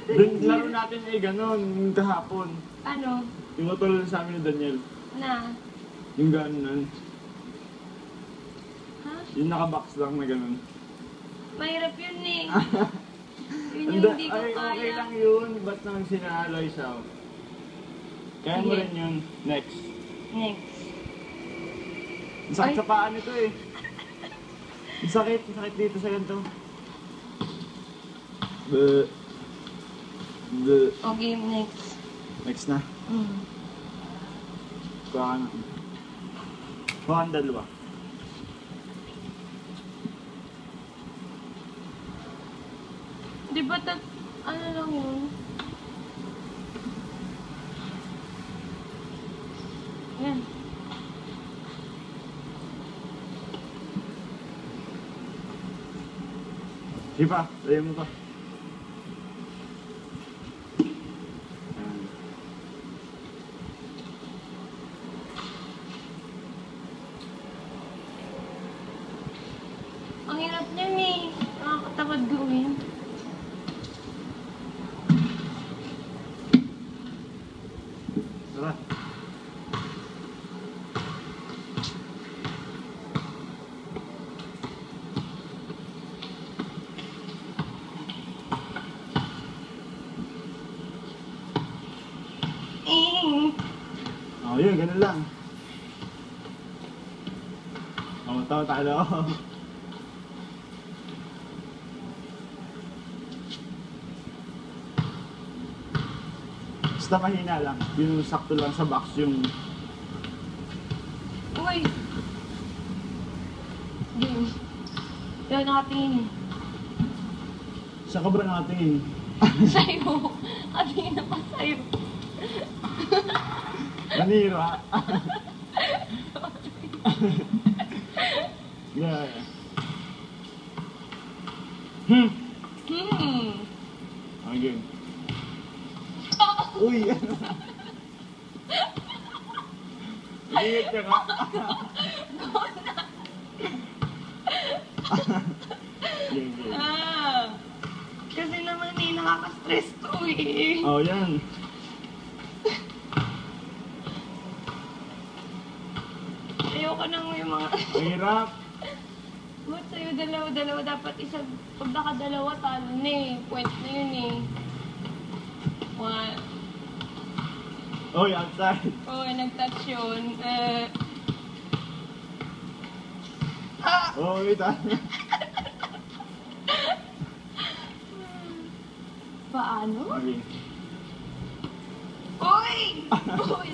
Dun, laro natin eh, ganun, kahapon. Ano? Yung utol sa amin ni Daniel. Na? Yung ganun. Ha? Yung nakabox lang na ganun. Mahirap yun eh. Yun yung Hindi, hindi ko ay, kaya. okay lang yun. Ba't naman sinaloy siya? Kaya mo Sige. rin yun. Next. Next. Ang sakit Ay. sa paa nito eh. Ang sakit dito sa ganito. Okay, next. Next na. Mm. Kuha ang dalawa. Di ba ano lang yun? Yan. Sige pa, layo mo pa. Ang hirap niyan eh. Nakakatamad gawin. Tara. Oh, yun, ganun lang. Oh, tayo. Basta mahina lang. Yung sakto lang sa box yung... Uy! Game. Yan, nakatingin eh. Saan ka ba nakatingin? Sa'yo. Nakatingin na pa sa'yo. Nanira. Yeah. Okay. Uy! Ingat ka ka. Game. Kasi naman eh, nakaka-stress to eh. Oh, yan. Ayoko nang yung mga... Mahirap. Ba't sa'yo dalawa-dalawa? Dapat isang... Pag nakadalawa, talo na eh. Point na yun eh. One. Oy, outside. Oh, nag-touch yun. Oh, wait ah. Paano? Okay. Uy! Uy!